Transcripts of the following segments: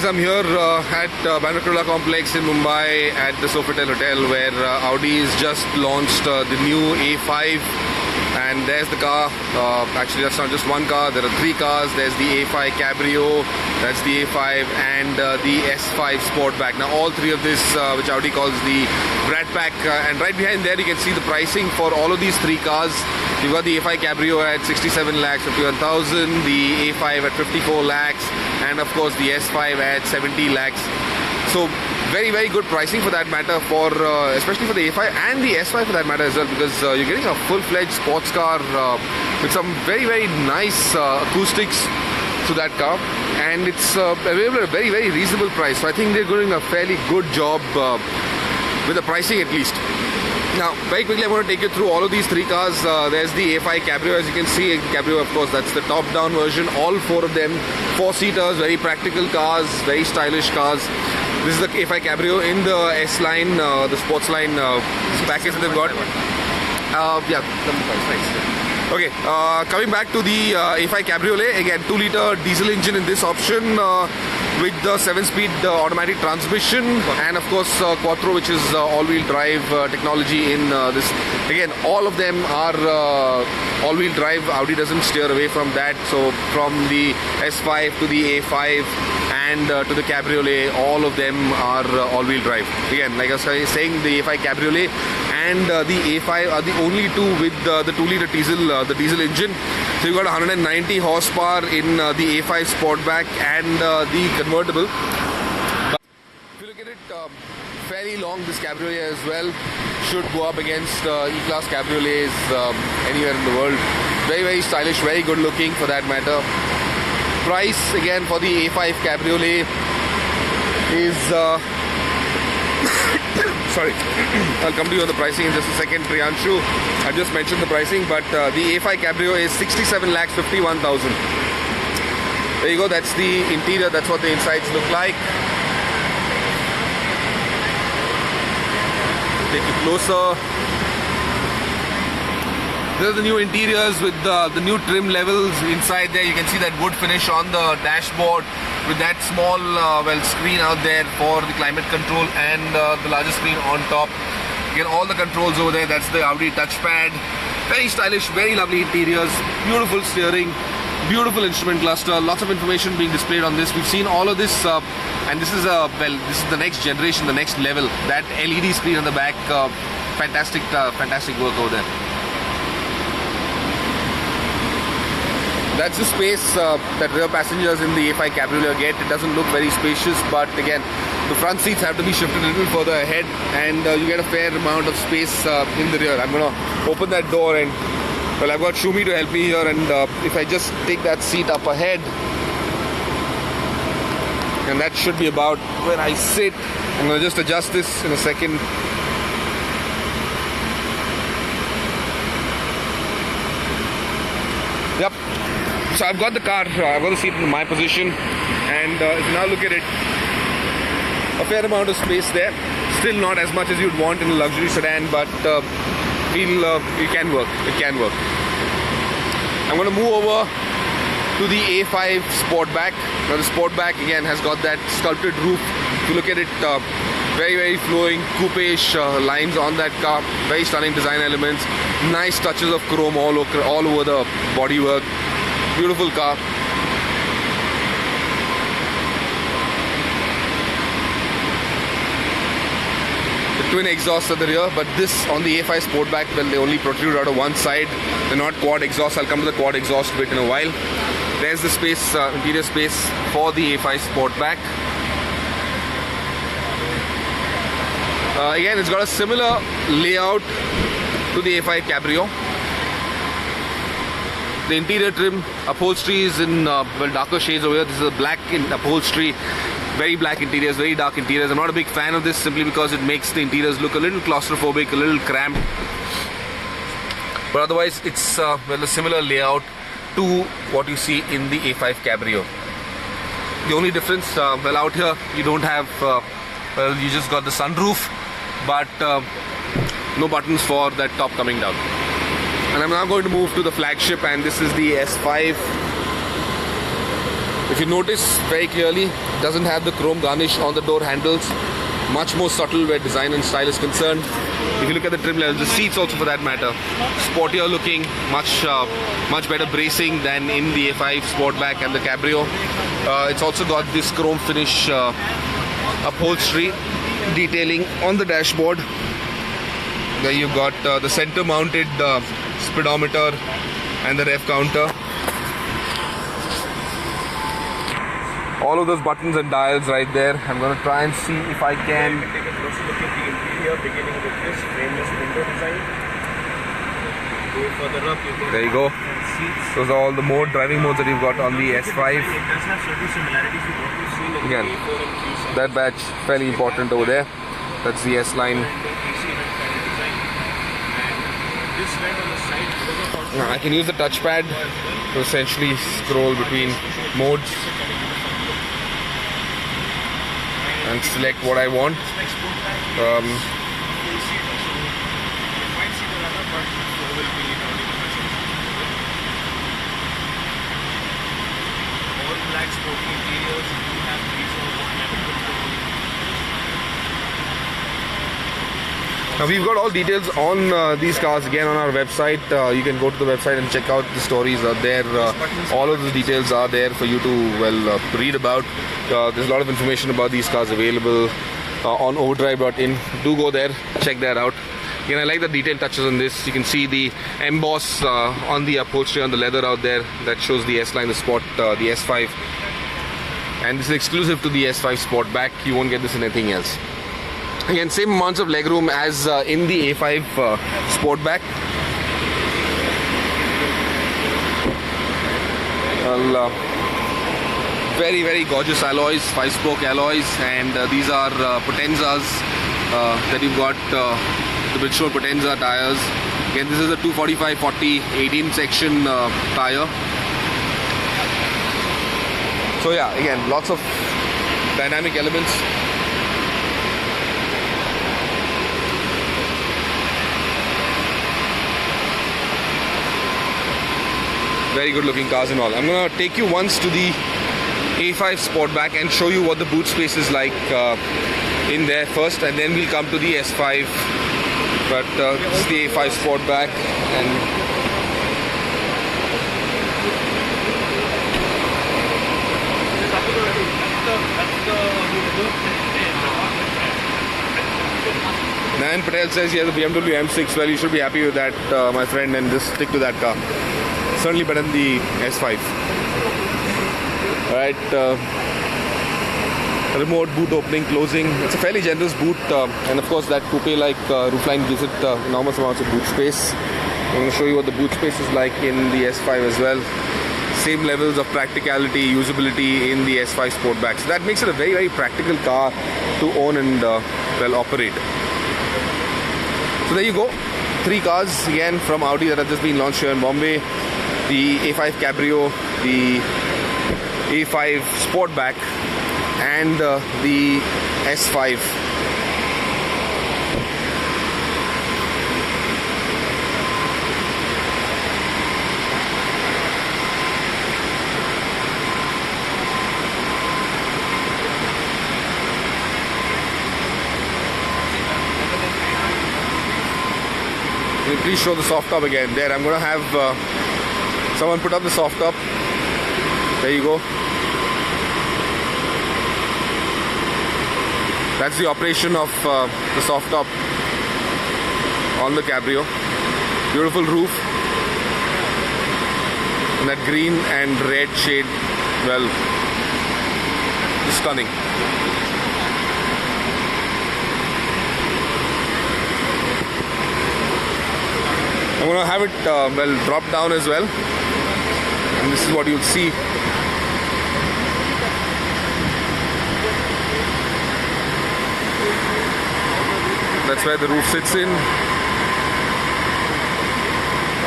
I'm here at Bandra Kurla Complex in Mumbai at the Sofitel Hotel, where Audi has just launched the new A5, and there's the car. Actually, that's not just one car, there are three cars. There's the A5 Cabrio, that's the A5, and the S5 Sportback. Now all three of this, which Audi calls the BratPack, and right behind there you can see the pricing for all of these three cars. You've got the A5 Cabrio at 67 lakhs, 51,000, the A5 at 54 lakhs, and of course the S5 at 70 lakhs. So very, very good pricing for that matter, for especially for the A5 and the S5 for that matter as well, because you're getting a full-fledged sports car with some very, very nice acoustics to that car, and it's available at a very, very reasonable price. So I think they're doing a fairly good job with the pricing at least. Now, very quickly, I'm going to take you through all of these three cars. There's the A5 Cabrio, as you can see. Cabrio, of course, that's the top-down version. All four of them, four-seaters, very practical cars, very stylish cars. This is the A5 Cabrio in the S line, the sports line package that they've got. Yeah, nice. Okay, coming back to the A5 Cabriolet, again 2-litre diesel engine in this option with the 7-speed automatic transmission, and of course Quattro, which is all-wheel drive technology in this. Again, all of them are all-wheel drive. Audi doesn't steer away from that. So from the S5 to the A5 and to the Cabriolet, all of them are all-wheel drive. Again, like I was saying, the A5 Cabriolet and the A5 are the only two with the 2-litre diesel, the diesel engine. So you've got 190 horsepower in the A5 Sportback and the convertible. But if you look at it, fairly long, this Cabriolet as well. Should go up against E-Class Cabriolets anywhere in the world. Very, very stylish, very good looking for that matter. Price again for the A5 Cabriolet is sorry, I'll come to you on the pricing in just a second, Priyanshu. I just mentioned the pricing, but the A5 Cabrio is 67 lakhs 51,000. There you go, that's the interior, that's what the insides look like. Take it closer. These are the new interiors with the new trim levels inside there. You can see that wood finish on the dashboard with that small screen out there for the climate control, and the larger screen on top. Again, all the controls over there. That's the Audi touchpad. Very stylish, very lovely interiors, beautiful steering, beautiful instrument cluster, lots of information being displayed on this. We've seen all of this, and this is this is the next generation, the next level. That LED screen on the back, fantastic work over there. That's the space that rear passengers in the A5 Cabriolet get. It doesn't look very spacious, but again, the front seats have to be shifted a little further ahead, and you get a fair amount of space in the rear. I'm going to open that door, and well, I've got Shumi to help me here, and if I just take that seat up ahead, and that should be about where I sit. I'm going to just adjust this in a second. Yep. So I've got the car, I've got the seat in my position, and if you now look at it, a fair amount of space there. Still not as much as you'd want in a luxury sedan, but it can work. It can work. I'm going to move over to the A5 Sportback. Now the Sportback again has got that sculpted roof. If you look at it, very, very flowing, coupe-ish lines on that car. Very stunning design elements. Nice touches of chrome all over the bodywork. Beautiful car. The twin exhausts at the rear, but this on the A5 Sportback, well, they only protrude out of one side. They're not quad exhaust. I'll come to the quad exhaust bit in a while. There's the space, interior space for the A5 Sportback. Again, it's got a similar layout to the A5 Cabrio. The interior trim upholstery is in darker shades over here. This is a black upholstery, very black interiors, very dark interiors. I'm not a big fan of this simply because it makes the interiors look a little claustrophobic, a little cramped. But otherwise, it's a similar layout to what you see in the A5 Cabrio. The only difference, out here you don't have, you just got the sunroof, but no buttons for that top coming down. And I'm now going to move to the flagship, and this is the S5. If you notice very clearly, Doesn't have the chrome garnish on the door handles. Much more subtle where design and style is concerned. If you look at the trim level, the seats also for that matter, sportier looking, much better bracing than in the A5 Sportback and the Cabrio. It's also got this chrome finish upholstery detailing on the dashboard. There you've got the center mounted speedometer and the rev counter. All of those buttons and dials right there. I'm going to try and see if I can take a closer look at the interior, beginning with this frameless window design. Go further up, you can there you go. seats. Those are all the driving modes that you've got on the S5. It does have certain similarities with what we've seen in the Again, A4 and Q7. that badge fairly important over there. That's the S line. This red on the side, because of I can use the touchpad to essentially scroll between modes and select what I want. all black sporty interiors, you have Now we've got all details on these cars again on our website. You can go to the website and check out the stories are there. All of the details are there for you to read about. There's a lot of information about these cars available on overdrive.in. Do go there, check that out. Again, I like the detail touches on this. You can see the emboss on the upholstery on the leather out there that shows the S line, the Sport, the S5, and this is exclusive to the S5 Sportback. You won't get this in anything else. Again, same amounts of legroom as in the A5 Sportback. Well, very, very gorgeous alloys, 5-spoke alloys, and these are Potenzas that you've got, the Bridgestone Potenza tires. Again, this is a 245/40 18 section tire. So yeah, again, lots of dynamic elements. Very good looking cars and all. I'm going to take you once to the A5 Sportback and show you what the boot space is like in there first, and then we'll come to the S5. But this is the A5 Sportback, and Nayan Patel says he has a BMW M6. Well, you should be happy with that, my friend, and just stick to that car. Certainly better than the S5. Alright, remote boot opening, closing. It's a fairly generous boot, and of course that coupe-like roofline gives it enormous amounts of boot space. I'm going to show you what the boot space is like in the S5 as well. Same levels of practicality, usability in the S5 Sportback. So that makes it a very, very practical car to own and well operate. So there you go. 3 cars again from Audi that have just been launched here in Bombay. The A5 Cabrio, the A5 Sportback, and the S5. Please show the soft top again. There, I'm going to have someone put up the soft top. There you go. That's the operation of the soft top on the Cabrio. Beautiful roof. And that green and red shade, well, stunning. I'm going to have it well drop down as well, and this is what you'll see. That's where the roof sits in.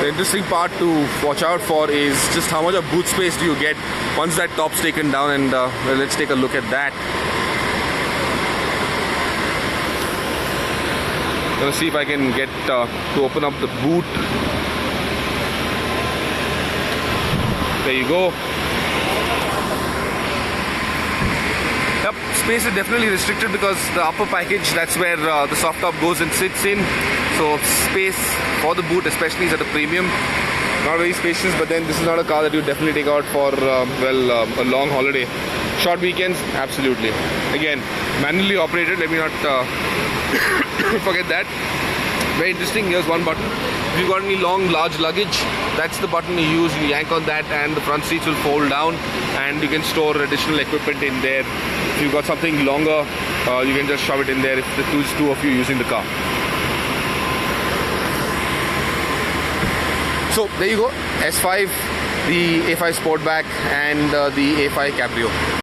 The interesting part to watch out for is just how much of boot space do you get once that top's taken down, and well, let's take a look at that. I'm going to see if I can get to open up the boot. There you go. Yep, space is definitely restricted because the upper package, that's where the soft top goes and sits in. So space for the boot especially is at a premium. Not very spacious, but then this is not a car that you definitely take out for, a long holiday. Short weekends, absolutely. Again, manually operated, let me not forget that. Very interesting, here's one button. If you've got any long, large luggage, that's the button you use. You yank on that and the front seats will fold down and you can store additional equipment in there. If you've got something longer, you can just shove it in there if there's two of you using the car. So there you go, S5, the A5 Sportback and the A5 Cabrio.